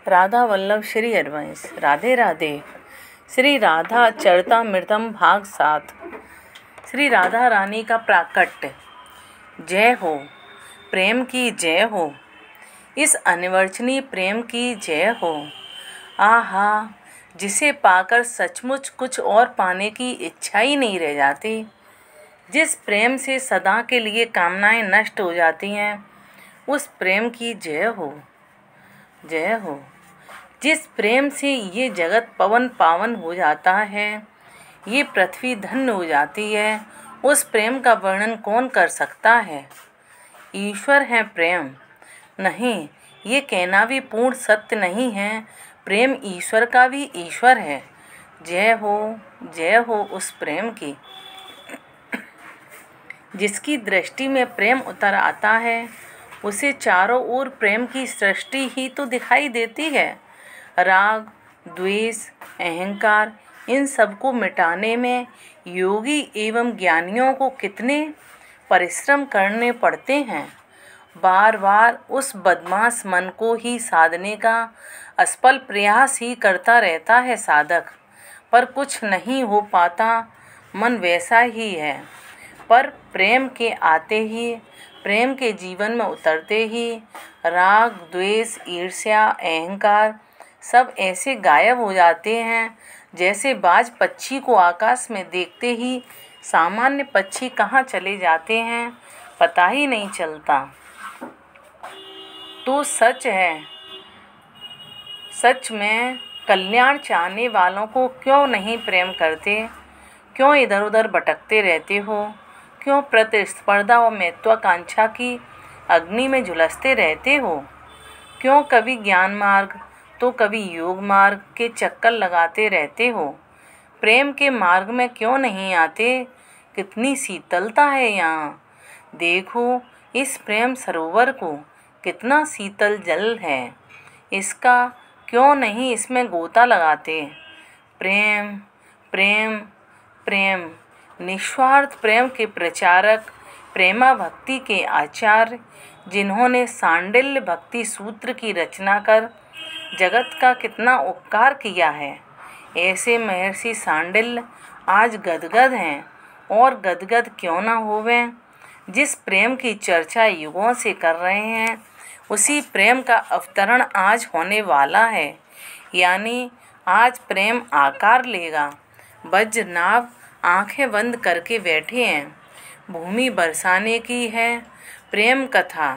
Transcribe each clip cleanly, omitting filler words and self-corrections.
राधा वल्लभ श्री हरिवंश। राधे राधे। श्री राधा चरितमृतम भाग 7। श्री राधा रानी का प्राकट्य। जय हो, प्रेम की जय हो, इस अनिर्वचनीय प्रेम की जय हो। आहा, जिसे पाकर सचमुच कुछ और पाने की इच्छा ही नहीं रह जाती। जिस प्रेम से सदा के लिए कामनाएं नष्ट हो जाती हैं, उस प्रेम की जय हो, जय हो। जिस प्रेम से ये जगत पवन पावन हो जाता है, ये पृथ्वी धन्य हो जाती है, उस प्रेम का वर्णन कौन कर सकता है। ईश्वर है प्रेम। नहीं, ये कहना भी पूर्ण सत्य नहीं है। प्रेम ईश्वर का भी ईश्वर है। जय हो उस प्रेम की। जिसकी दृष्टि में प्रेम उतर आता है, उसे चारों ओर प्रेम की सृष्टि ही तो दिखाई देती है। राग, द्वेष, अहंकार, इन सबको मिटाने में योगी एवं ज्ञानियों को कितने परिश्रम करने पड़ते हैं। बार बार उस बदमाश मन को ही साधने का असफल प्रयास ही करता रहता है साधक, पर कुछ नहीं हो पाता। मन वैसा ही है, पर प्रेम के आते ही, प्रेम के जीवन में उतरते ही राग, द्वेष, ईर्ष्या, अहंकार सब ऐसे गायब हो जाते हैं जैसे बाज पक्षी को आकाश में देखते ही सामान्य पक्षी कहाँ चले जाते हैं पता ही नहीं चलता। तो सच है, सच में कल्याण चाहने वालों को क्यों नहीं प्रेम करते? क्यों इधर उधर भटकते रहते हो? क्यों प्रतिस्पर्धा और महत्वाकांक्षा की अग्नि में झुलसते रहते हो? क्यों कभी ज्ञान मार्ग तो कभी योग मार्ग के चक्कर लगाते रहते हो? प्रेम के मार्ग में क्यों नहीं आते? कितनी शीतलता है यहाँ। देखो इस प्रेम सरोवर को, कितना शीतल जल है। इसका क्यों नहीं इसमें गोता लगाते? प्रेम प्रेम प्रेम, निस्वार्थ प्रेम के प्रचारक, प्रेमा भक्ति के आचार्य, जिन्होंने सांडिल्य भक्ति सूत्र की रचना कर जगत का कितना उपकार किया है। ऐसे महर्षि सांडिल्य आज गदगद हैं, और गदगद क्यों ना होवें। जिस प्रेम की चर्चा युगों से कर रहे हैं, उसी प्रेम का अवतरण आज होने वाला है। यानी आज प्रेम आकार लेगा। वज्रनाभ आंखें बंद करके बैठे हैं। भूमि बरसाने की है प्रेम कथा।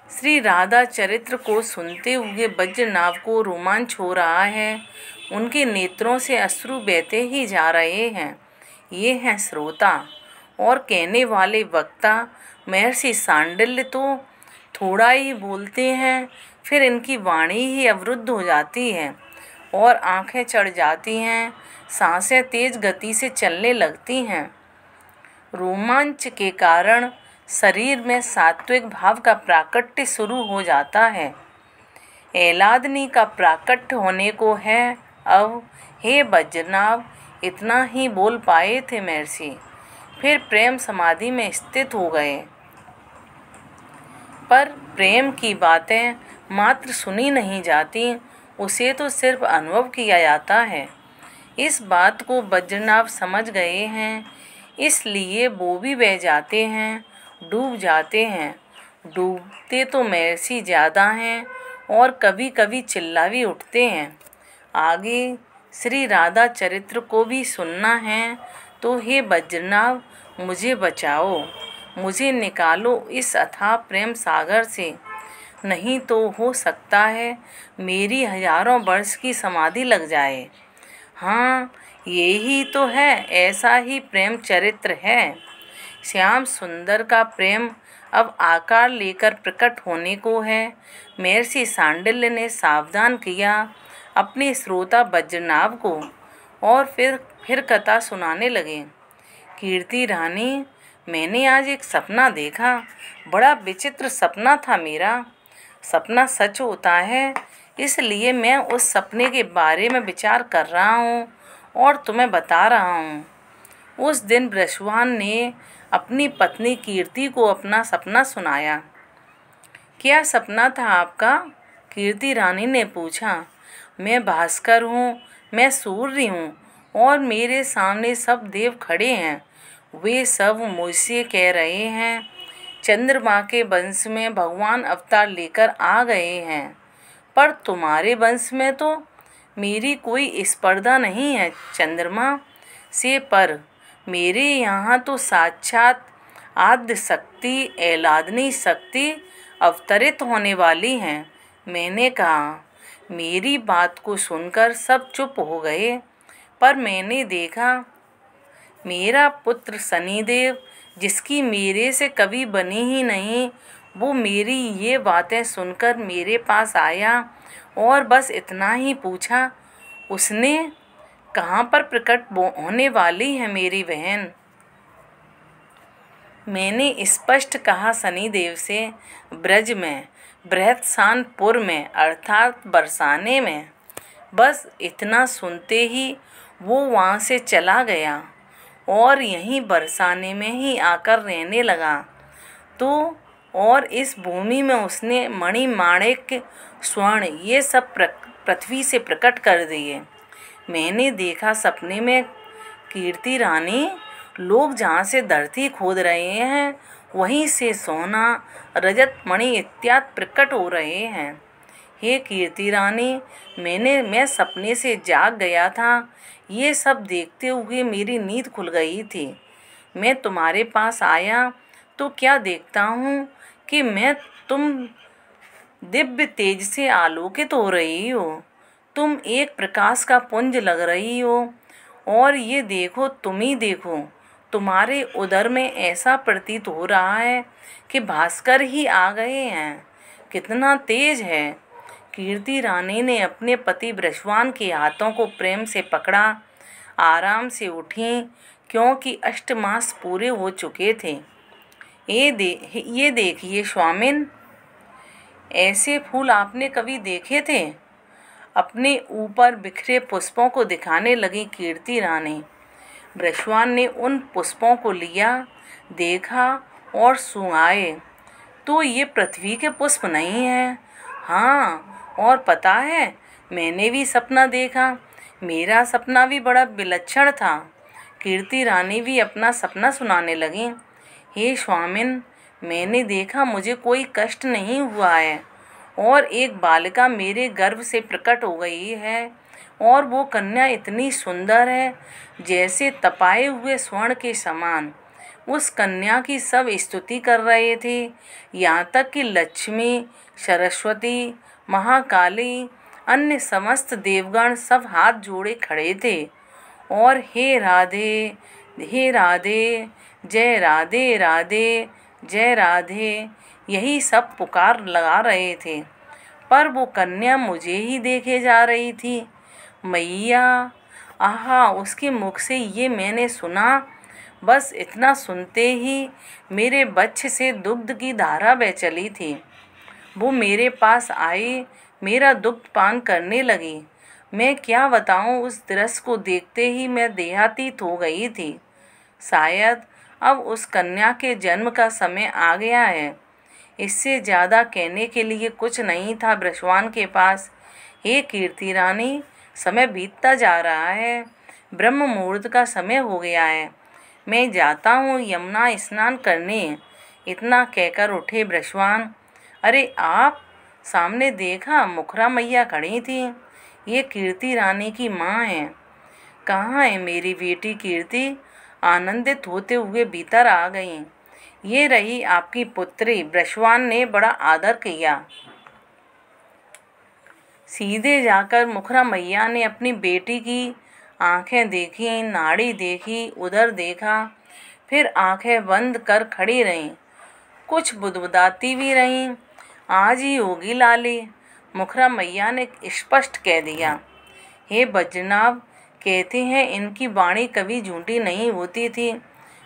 श्री राधा चरित्र को सुनते हुए वज्रनाभ को रोमांच हो रहा है। उनके नेत्रों से अश्रु बहते ही जा रहे हैं। ये हैं श्रोता और कहने वाले वक्ता। महर्षि सांडिल्य तो थोड़ा ही बोलते हैं, फिर इनकी वाणी ही अवरुद्ध हो जाती है और आंखें चढ़ जाती हैं, सांसें तेज गति से चलने लगती हैं। रोमांच के कारण शरीर में सात्विक भाव का प्राकट्य शुरू हो जाता है। एलादनी का प्राकट्य होने को है अब। हे वज्रनाभ, इतना ही बोल पाए थे महर्षि, फिर प्रेम समाधि में स्थित हो गए। पर प्रेम की बातें मात्र सुनी नहीं जाती, उसे तो सिर्फ अनुभव किया जाता है। इस बात को वज्रनाभ समझ गए हैं, इसलिए वो भी बह जाते हैं, डूब जाते हैं। डूबते तो महर्षि ज़्यादा हैं और कभी कभी चिल्ला भी उठते हैं। आगे श्री राधा चरित्र को भी सुनना है तो हे वज्रनाभ, मुझे बचाओ, मुझे निकालो इस अथाह प्रेम सागर से। नहीं तो हो सकता है मेरी हजारों वर्ष की समाधि लग जाए। हाँ, यही तो है, ऐसा ही प्रेम चरित्र है। श्याम सुंदर का प्रेम अब आकार लेकर प्रकट होने को है। महर्षि सांडिल्य ने सावधान किया अपने श्रोता वज्रनाभ को और फिर कथा सुनाने लगे। कीर्ति रानी, मैंने आज एक सपना देखा। बड़ा विचित्र सपना था मेरा। सपना सच होता है, इसलिए मैं उस सपने के बारे में विचार कर रहा हूँ और तुम्हें बता रहा हूँ। उस दिन बृषवान ने अपनी पत्नी कीर्ति को अपना सपना सुनाया। क्या सपना था आपका? कीर्ति रानी ने पूछा। मैं भास्कर हूँ, मैं सूर्य हूँ और मेरे सामने सब देव खड़े हैं। वे सब मुझसे कह रहे हैं चंद्रमा के वंश में भगवान अवतार लेकर आ गए हैं, पर तुम्हारे वंश में तो मेरी कोई स्पर्धा नहीं है चंद्रमा से, पर मेरे यहाँ तो साक्षात आद्य शक्ति एलादनी शक्ति अवतरित होने वाली हैं। मैंने कहा। मेरी बात को सुनकर सब चुप हो गए, पर मैंने देखा मेरा पुत्र शनिदेव, जिसकी मेरे से कभी बनी ही नहीं, वो मेरी ये बातें सुनकर मेरे पास आया और बस इतना ही पूछा, उसने कहाँ पर प्रकट होने वाली है मेरी बहन। मैंने स्पष्ट कहा शनिदेव से, ब्रज में, बृहत्सानपुर में, अर्थात बरसाने में। बस इतना सुनते ही वो वहाँ से चला गया और यहीं बरसाने में ही आकर रहने लगा। तो और इस भूमि में उसने मणि माणिक्य स्वर्ण ये सब पृथ्वी से प्रकट कर दिए। मैंने देखा सपने में कीर्ति रानी, लोग जहाँ से धरती खोद रहे हैं वहीं से सोना रजत मणि इत्यादि प्रकट हो रहे हैं। हे कीर्ति रानी, मैं सपने से जाग गया था। ये सब देखते हुए मेरी नींद खुल गई थी। मैं तुम्हारे पास आया तो क्या देखता हूँ कि तुम दिव्य तेज से आलोकित हो रही हो। तुम एक प्रकाश का पुंज लग रही हो और ये देखो, तुम ही देखो, तुम्हारे उदर में ऐसा प्रतीत हो रहा है कि भास्कर ही आ गए हैं। कितना तेज है। कीर्ति रानी ने अपने पति बृषवान के हाथों को प्रेम से पकड़ा। आराम से उठी, क्योंकि 8 मास पूरे हो चुके थे। ये देखिए स्वामिन, ऐसे फूल आपने कभी देखे थे? अपने ऊपर बिखरे पुष्पों को दिखाने लगी कीर्ति रानी। बृषवान ने उन पुष्पों को लिया, देखा और सूंघाए। तो ये पृथ्वी के पुष्प नहीं हैं। हाँ, और पता है, मैंने भी सपना देखा। मेरा सपना भी बड़ा विलक्षण था। कीर्ति रानी भी अपना सपना सुनाने लगी। हे स्वामिन, मैंने देखा मुझे कोई कष्ट नहीं हुआ है और एक बालिका मेरे गर्भ से प्रकट हो गई है और वो कन्या इतनी सुंदर है जैसे तपाए हुए स्वर्ण के समान। उस कन्या की सब स्तुति कर रहे थे, यहाँ तक कि लक्ष्मी, सरस्वती, महाकाली, अन्य समस्त देवगण सब हाथ जोड़े खड़े थे और हे राधे, हे राधे, जय राधे राधे, जय राधे, यही सब पुकार लगा रहे थे। पर वो कन्या मुझे ही देखे जा रही थी। मैया, आहा, उसके मुख से ये मैंने सुना। बस इतना सुनते ही मेरे वक्ष से दुग्ध की धारा बह चली थी। वो मेरे पास आई, मेरा दुग्ध पान करने लगी। मैं क्या बताऊं, उस दृश्य को देखते ही मैं देहातीत हो गई थी। शायद अब उस कन्या के जन्म का समय आ गया है। इससे ज़्यादा कहने के लिए कुछ नहीं था बृषवान के पास। हे कीर्ति रानी, समय बीतता जा रहा है, ब्रह्म मुहूर्त का समय हो गया है। मैं जाता हूँ यमुना स्नान करने। इतना कहकर उठे बृषवान। अरे आप! सामने देखा, मुखरा मैया खड़ी थी। ये कीर्ति रानी की माँ है। कहाँ है मेरी बेटी कीर्ति? आनंदित होते हुए भीतर आ गई। ये रही आपकी पुत्री। बृषवान ने बड़ा आदर किया। सीधे जाकर मुखरा मैया ने अपनी बेटी की आंखें देखी, नाड़ी देखी, उधर देखा, फिर आंखें बंद कर खड़ी रहीं। कुछ बुदबुदाती भी रहीं। आज ही होगी लाली, मुखरा मैया ने स्पष्ट कह दिया। हे बजनाब, कहते हैं इनकी वाणी कभी झूठी नहीं होती थी।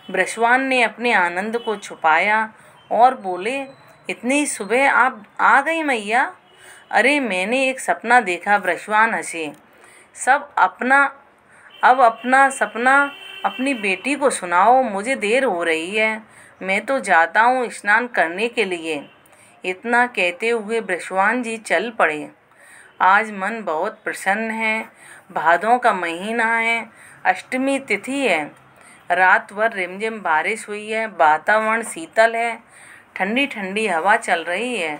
बृषवान ने अपने आनंद को छुपाया और बोले, इतनी सुबह आप आ गई मैया? अरे मैंने एक सपना देखा। बृषवान हंसे। अब अपना सपना अपनी बेटी को सुनाओ, मुझे देर हो रही है। मैं तो जाता हूँ स्नान करने के लिए। इतना कहते हुए बृषवान जी चल पड़े। आज मन बहुत प्रसन्न है। भादों का महीना है, अष्टमी तिथि है। रात भर रिमझिम बारिश हुई है, वातावरण शीतल है, ठंडी ठंडी हवा चल रही है,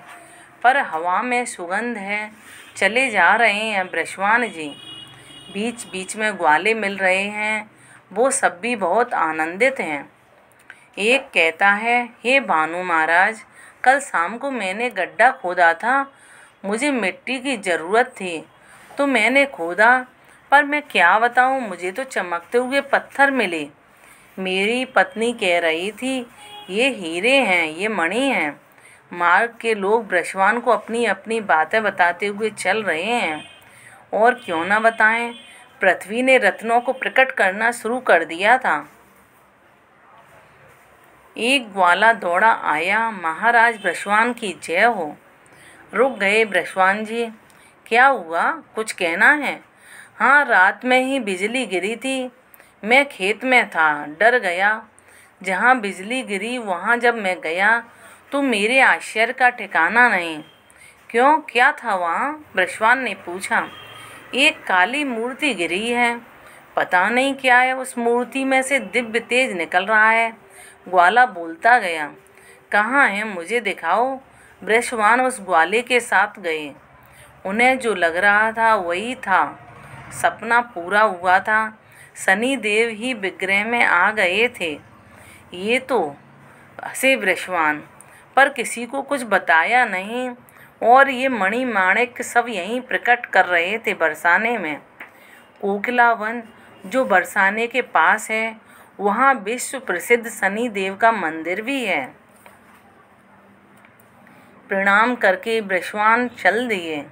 पर हवा में सुगंध है। चले जा रहे हैं बृषवान जी। बीच बीच में ग्वाले मिल रहे हैं, वो सब भी बहुत आनंदित हैं। एक कहता है, हे भानु महाराज, कल शाम को मैंने गड्ढा खोदा था। मुझे मिट्टी की ज़रूरत थी तो मैंने खोदा, पर मैं क्या बताऊं, मुझे तो चमकते हुए पत्थर मिले। मेरी पत्नी कह रही थी, ये हीरे हैं, ये मणि हैं। मार्ग के लोग बृषवान को अपनी अपनी बातें बताते हुए चल रहे हैं। और क्यों न बताएं, पृथ्वी ने रत्नों को प्रकट करना शुरू कर दिया था। एक ग्वाला दौड़ा आया, महाराज बृषवान की जय हो। रुक गए बृषवान जी। क्या हुआ, कुछ कहना है? हाँ, रात में ही बिजली गिरी थी। मैं खेत में था, डर गया। जहाँ बिजली गिरी वहाँ जब मैं गया तो मेरे आश्चर्य का ठिकाना नहीं। क्यों, क्या था वहाँ? बृषवान ने पूछा। एक काली मूर्ति गिरी है, पता नहीं क्या है। उस मूर्ति में से दिव्य तेज निकल रहा है। ग्वाला बोलता गया। कहाँ है, मुझे दिखाओ। बृषवान उस ग्वाले के साथ गए। उन्हें जो लग रहा था वही था। सपना पूरा हुआ था। शनि देव ही विग्रह में आ गए थे। ये तो हंसे बृषवान, पर किसी को कुछ बताया नहीं। और ये मणि माणिक सब यहीं प्रकट कर रहे थे बरसाने में। कोकिलावन जो बरसाने के पास है, वहाँ विश्व प्रसिद्ध शनि देव का मंदिर भी है। प्रणाम करके बृषवान चल दिए।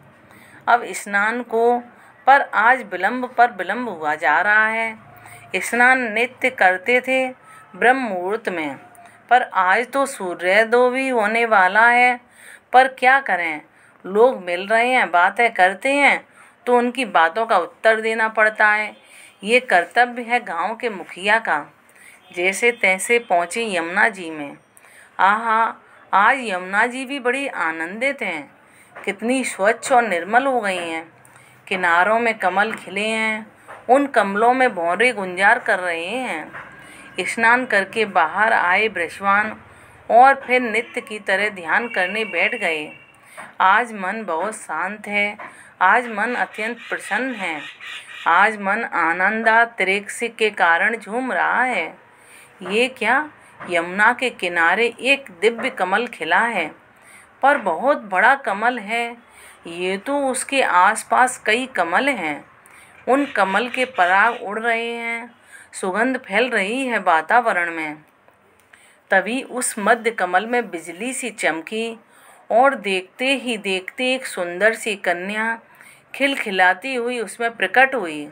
अब स्नान को, पर आज विलंब पर विलंब हुआ जा रहा है। स्नान नित्य करते थे ब्रह्म मुहूर्त में, पर आज तो सूर्योदय भी होने वाला है। पर क्या करें, लोग मिल रहे हैं, बातें करते हैं, तो उनकी बातों का उत्तर देना पड़ता है। ये कर्तव्य है गांव के मुखिया का। जैसे तैसे पहुँचे यमुना जी में। आहा, आज यमुना जी भी बड़ी आनंदित हैं। कितनी स्वच्छ और निर्मल हो गई हैं। किनारों में कमल खिले हैं, उन कमलों में भौरे गुंजार कर रहे हैं। स्नान करके बाहर आए बृषवान और फिर नित्य की तरह ध्यान करने बैठ गए। आज मन बहुत शांत है। आज मन अत्यंत प्रसन्न है। आज मन आनंदातिरेक के कारण झूम रहा है। ये क्या, यमुना के किनारे एक दिव्य कमल खिला है, पर बहुत बड़ा कमल है। ये तो उसके आसपास कई कमल हैं। उन कमल के पराग उड़ रहे हैं, सुगंध फैल रही है वातावरण में। तभी उस मध्य कमल में बिजली सी चमकी और देखते ही देखते एक सुंदर सी कन्या खिलखिलाती हुई उसमें प्रकट हुई।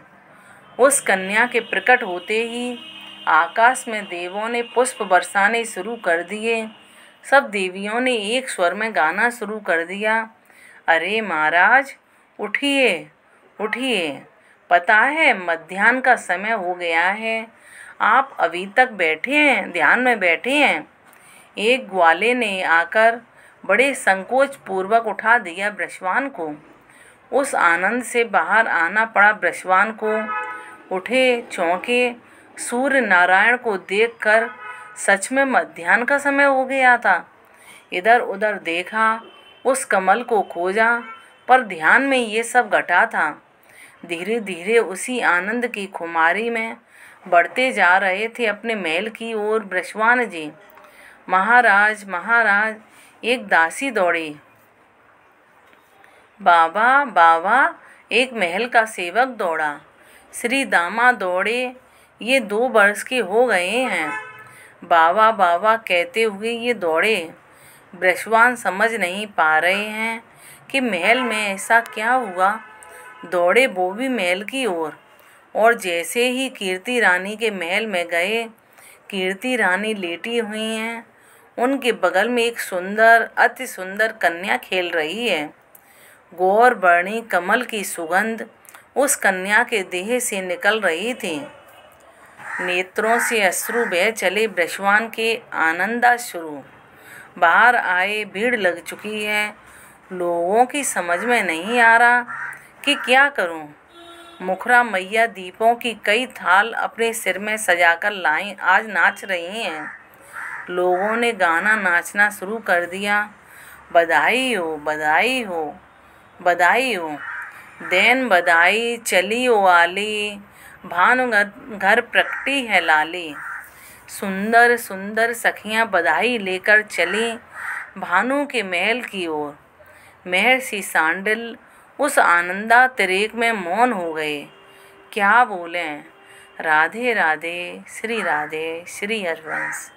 उस कन्या के प्रकट होते ही आकाश में देवों ने पुष्प बरसाने शुरू कर दिए। सब देवियों ने एक स्वर में गाना शुरू कर दिया। अरे महाराज, उठिए उठिए, पता है मध्याह्न का समय हो गया है। आप अभी तक बैठे हैं, ध्यान में बैठे हैं। एक ग्वाले ने आकर बड़े संकोच पूर्वक उठा दिया बृषवान को। उस आनंद से बाहर आना पड़ा बृषवान को। उठे, चौंके, सूर्य नारायण को देखकर सच में मध्याह्न का समय हो गया था। इधर उधर देखा, उस कमल को खोजा, पर ध्यान में ये सब घटा था। धीरे धीरे उसी आनंद की खुमारी में बढ़ते जा रहे थे अपने महल की ओर बृषवान जी। महाराज महाराज, एक दासी दौड़ी। बाबा बाबा, एक महल का सेवक दौड़ा। श्री दामा दौड़े, ये 2 वर्ष के हो गए हैं। बाबा बाबा कहते हुए ये दौड़े। बृषवान समझ नहीं पा रहे हैं कि महल में ऐसा क्या हुआ। दौड़े वो भी महल की ओर, और जैसे ही कीर्ति रानी के महल में गए, कीर्ति रानी लेटी हुई हैं। उनके बगल में एक सुंदर, अति सुंदर कन्या खेल रही है। गौर वर्णी कमल की सुगंध उस कन्या के देह से निकल रही थी। नेत्रों से अश्रु बह चले बृषवान के आनंदाश्रु। बाहर आए भीड़ लग चुकी है। लोगों की समझ में नहीं आ रहा कि क्या करूं। मुखरा मैया दीपों की कई थाल अपने सिर में सजाकर लाई, आज नाच रही हैं। लोगों ने गाना नाचना शुरू कर दिया। बधाई हो, बधाई हो, बधाई हो। देन बधाई चली ओ आली, भानु घर प्रगटी है लाली। सुंदर सुंदर सखियां बधाई लेकर चली भानु के महल की ओर। महर्षि सांडिल उस आनंदा तिरेक में मौन हो गए। क्या बोलें। राधे राधे, श्री हरिवंश।